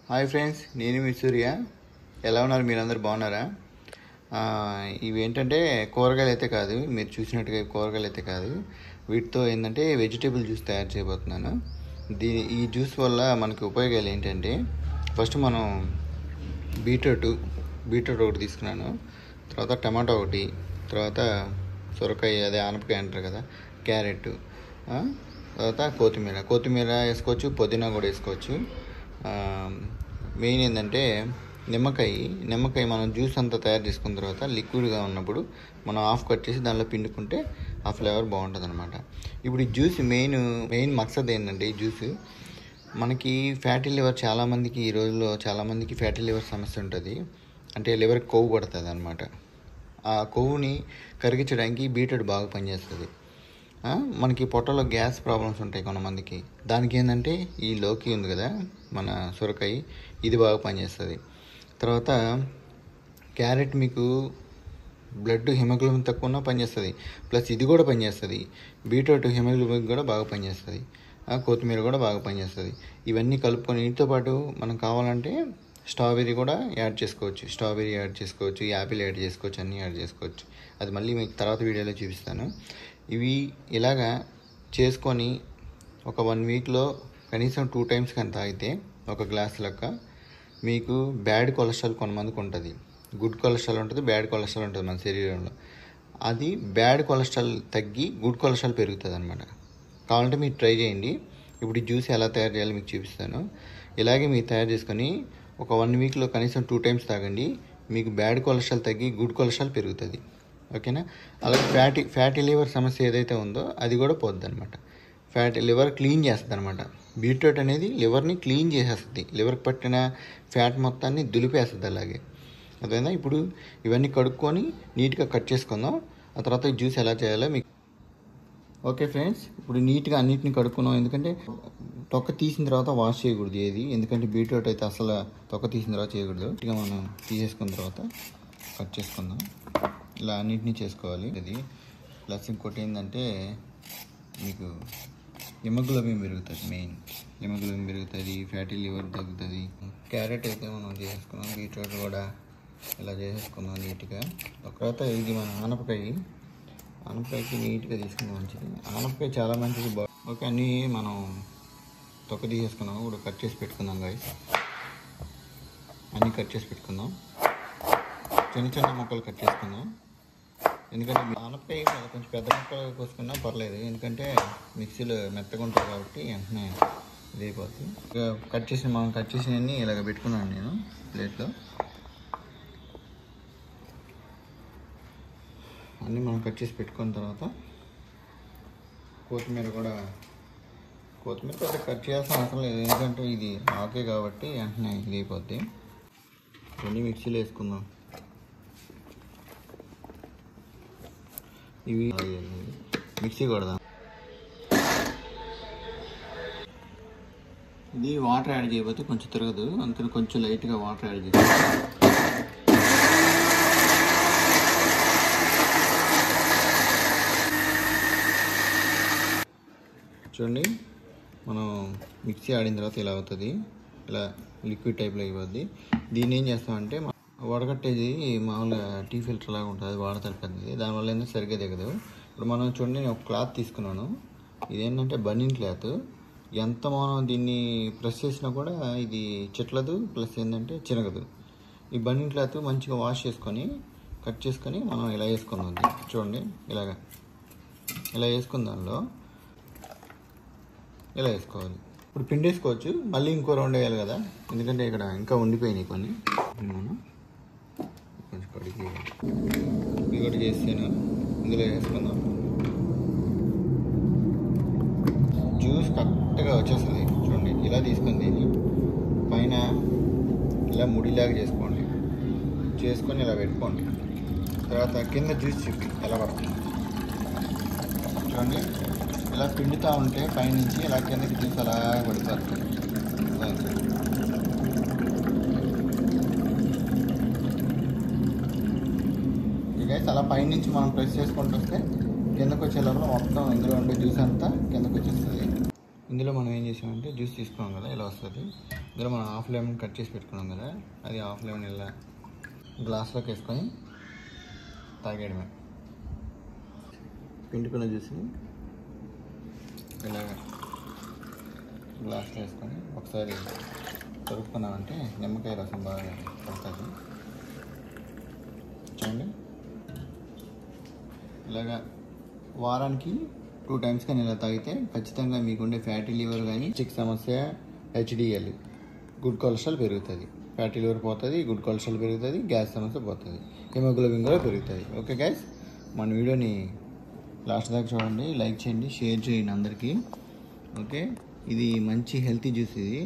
Hi friends, నేను మీ సూర్య. ఎలా ఉన్నారు? మీరందరూ బాగున్నారా? ఇవి ఏంటంటే కూరగాయలు అయితే కాదు, మీరు చూసినట్టుగా కూరగాయలు అయితే కాదు. వీటితో ఏంటంటే వెజిటేబుల్ జ్యూస్ తయారు చేయబోతున్నాను. ఈ జ్యూస్ వల్ల మనకి ఉపయోగాలు ఏంటంటే, ఫస్ట్ మనం బీట్రూట్ ఒకటి తీసుకున్నాను, తర్వాత టమాటో ఒకటి, తర్వాత సొరకాయ, అదే ఆనపకాయ అంటారు కదా, క్యారెట్, తర్వాత కొత్తిమీర వేసుకోవచ్చు, పుదీనా కూడా వేసుకోవచ్చు. మెయిన్ ఏంటంటే నిమ్మకాయ మనం జ్యూస్ అంతా తయారు చేసుకున్న తర్వాత లిక్విడ్గా ఉన్నప్పుడు మనం హాఫ్ కట్ చేసి దానిలో పిండుకుంటే ఆ ఫ్లేవర్ బాగుంటుంది అనమాట. ఇప్పుడు ఈ జ్యూస్ మెయిన్ మక్సద్ ఏంటంటే, ఈ జ్యూస్ మనకి ఫ్యాటీ లివర్ చాలామందికి, ఈ రోజుల్లో చాలామందికి ఫ్యాటీ లివర్ సమస్య ఉంటుంది. అంటే లివర్ కొవ్వు పడుతుంది అనమాట. ఆ కొవ్వుని కరిగించడానికి బీట్రూట్ బాగా పనిచేస్తుంది. మనకి పొట్టలో గ్యాస్ ప్రాబ్లమ్స్ ఉంటాయి కొంతమందికి. దానికి ఏంటంటే ఈ లోకి ఉంది కదా, మన సొరకాయ, ఇది బాగా పనిచేస్తుంది. తర్వాత క్యారెట్ మీకు బ్లడ్ హిమోగ్లోబిన్ తక్కువ ఉన్నా పనిచేస్తుంది, ప్లస్ ఇది కూడా పనిచేస్తుంది. బీట్రూట్ హిమోగ్లోబిన్ కూడా బాగా పనిచేస్తుంది. కొత్తిమీర కూడా బాగా పనిచేస్తుంది. ఇవన్నీ కలుపుకొని వీటితో పాటు మనం కావాలంటే స్ట్రాబెర్రీ కూడా యాడ్ చేసుకోవచ్చు, యాపిల్ యాడ్ చేసుకోవచ్చు, అన్నీ యాడ్ చేసుకోవచ్చు. అది మళ్ళీ మీకు తర్వాత వీడియోలో చూపిస్తాను. ఇవి ఇలాగా చేసుకొని ఒక 1 వీక్లో కనీసం 2 టైమ్స్ కానీ తాగితే, ఒక గ్లాస్ లెక్క, మీకు బ్యాడ్ కొలెస్ట్రాల్ కొంతమందికి ఉంటుంది, గుడ్ కొలెస్ట్రాల్ ఉంటుంది, బ్యాడ్ కొలెస్ట్రాల్ ఉంటుంది మన శరీరంలో. అది బ్యాడ్ కొలెస్ట్రాల్ తగ్గి గుడ్ కొలెస్ట్రాల్ పెరుగుతుంది అనమాట. కావాలంటే మీరు ట్రై చేయండి. ఇప్పుడు ఈ జ్యూస్ ఎలా తయారు చేయాలో మీకు చూపిస్తాను. ఇలాగే మీరు తయారు చేసుకొని ఒక 1 వీక్లో కనీసం 2 టైమ్స్ తాగండి. మీకు బ్యాడ్ కొలెస్ట్రాల్ తగ్గి గుడ్ కొలెస్ట్రాల్ పెరుగుతుంది. ఓకేనా? అలాగే ఫ్యాటీ లివర్ సమస్య ఏదైతే ఉందో అది కూడా పోద్ది అనమాట. ఫ్యాటీ లివర్ క్లీన్ చేస్తుంది అనమాట. బీట్రూట్ అనేది లివర్ని క్లీన్ చేసేస్తుంది, లివర్కి పట్టిన ఫ్యాట్ మొత్తాన్ని దులిపేస్తుంది. అలాగే అదేనా. ఇప్పుడు ఇవన్నీ కడుక్కొని నీట్గా కట్ చేసుకుందాం. ఆ తర్వాత ఈ జ్యూస్ ఎలా చేయాలో మీకు. ఓకే ఫ్రెండ్స్, ఇప్పుడు నీట్గా అన్నిటిని కడుక్కున్నాం. ఎందుకంటే తొక్క తీసిన తర్వాత వాష్ చేయకూడదు ఏది, ఎందుకంటే బీట్రూట్ అయితే అసలు తొక్క తీసిన తర్వాత చేయకూడదు. నీట్గా మనం తీసేసుకున్న తర్వాత కట్ చేసుకుందాం. ఇలా అన్నిటినీ చేసుకోవాలి. ఇది ప్లస్ ఇంకోటి ఏంటంటే, మీకు హిమోగ్లోబిన్ పెరుగుతుంది. మెయిన్ హిమోగ్లోబిన్ పెరుగుతుంది, ఫ్యాటీ లివర్ తగ్గుతుంది. క్యారెట్ అయితే మనం చేసేసుకున్నాం, బీట్రూట్ కూడా ఇలా చేసేసుకున్నాం నీట్గా. తర్వాత ఇది మన ఆనపకాయకి నీట్గా తీసుకుని మంచిది. ఆనపకాయ చాలా మంచిది. ఓకే, అన్నీ మనం తొక్క తీసేసుకున్నాం. ఇప్పుడు కట్ చేసి పెట్టుకుందాం గాయస్. అన్నీ కట్ చేసి పెట్టుకుందాం. చిన్న ముక్కలు కట్ చేసుకుందాం. ఎందుకంటే ఆనపకాయ కొంచెం పెద్ద ముక్కలు కోసుకున్నా పర్లేదు, ఎందుకంటే మిక్సీలో మెత్తగా ఉంటుంది కాబట్టి వెంటనే ఇది అయిపోతుంది. మనం కట్ చేసినవన్నీ ఇలాగ పెట్టుకున్నాను నేను ప్లేట్లో. అన్నీ మనం కట్ చేసి పెట్టుకున్న తర్వాత కొత్తిమీర పెద్ద కట్ చేయాల్సిన అవసరం లేదు, ఎందుకంటే ఇది ఆకే కాబట్టి వెంటనే ఇది అయిపోద్ది. ఇవన్నీ మిక్సీలో వేసుకుందాం. ఇవి మిక్సీ కొడదాం. ఇది వాటర్ యాడ్ చేయబోతే కొంచెం తిరగదు, అందుకని కొంచెం లైట్గా వాటర్ యాడ్ చేస్తాం. చూడండి, మనం మిక్సీ ఆడిన తర్వాత ఇలా అవుతుంది, ఇలా లిక్విడ్ టైప్లో అయిపోద్ది. దీన్ని ఏం చేస్తామంటే, వడగట్టేది మామూలుగా టీ ఫిల్టర్ లాగా ఉంటుంది, అది వాడతారు పెద్దది, దానివల్ల ఏంటంటే సరిగ్గా దిగదు. ఇప్పుడు మనం చూడండి, నేను ఒక క్లాత్ తీసుకున్నాను. ఇదేంటంటే బనీన్ క్లాత్. ఎంత మనం దీన్ని ప్రెస్ చేసినా కూడా ఇది చిట్లదు, ప్లస్ ఏంటంటే చిరగదు. ఈ బనీన్ క్లాత్ మంచిగా వాష్ చేసుకొని కట్ చేసుకొని మనం ఇలా వేసుకుందాం. చూడండి, ఇలా వేసుకున్న దానిలో ఇలా వేసుకోవాలి. ఇప్పుడు పిండి వేసుకోవచ్చు, మళ్ళీ ఇంకో రౌండ్ వేయాలి కదా, ఎందుకంటే ఇక్కడ ఇంకా ఉండిపోయినాయి కొన్ని. మనం కొంచెం కడిగి ఇది కూడా చేస్తాను, ఇందులో వేసుకుందాం. జ్యూస్ కరెక్ట్గా వచ్చేస్తుంది. చూడండి, ఇలా తీసుకొని దీన్ని పైన ఇలా ముడిలాగా చేసుకొని ఇలా పెట్టుకోండి. తర్వాత కింద జ్యూస్ చూపి ఎలా పడుతుంది. చూడండి, ఇలా పిండుతూ ఉంటే పైనుంచి ఇలా కిందకి జ్యూస్ అలా పడిపోతుంది. ఇక అలా పైనుంచి మనం ప్రెస్ చేసుకుంటూ వస్తే కిందకు వచ్చే లోపల మొత్తం ఇందులో ఉండే జ్యూస్ అంతా కిందకు వచ్చేస్తుంది. ఇందులో మనం ఏం చేసామంటే జ్యూస్ తీసుకున్నాం కదా, ఇలా వస్తుంది. ఇందులో మనం హాఫ్ లెమన్ కట్ చేసి పెట్టుకున్నాం కదా, అది హాఫ్ లెమన్ ఇలా గ్లాస్లోకి వేసుకొని తాగేయడమే. పిండుకున్న జ్యూస్ని ఇలాగ గ్లాస్లో వేసుకొని ఒకసారి కలుపుకున్నామంటే నిమ్మకాయ రసం బాగా పడుతుంది. చూడండి, ఇలాగా వారానికి 2 times కానీ ఇలా తాగితే ఖచ్చితంగా మీకుండే ఫ్యాటీ లివర్ కానీ, చిక్ సమస్య, హెచ్డిఎల్ గుడ్ కొలెస్ట్రాల్ పెరుగుతుంది. ఫ్యాటీ లివర్ పోతుంది, గుడ్ కొలెస్ట్రాల్ పెరుగుతుంది, గ్యాస్ సమస్య పోతుంది, హిమోగ్లోబిన్ కూడా పెరుగుతుంది. ఓకే గైస్, మన వీడియోని లాస్ట్ దాకా చూడండి, లైక్ చేయండి, షేర్ చేయండి అందరికీ. ఓకే, ఇది మంచి హెల్తీ జ్యూస్ ఇది.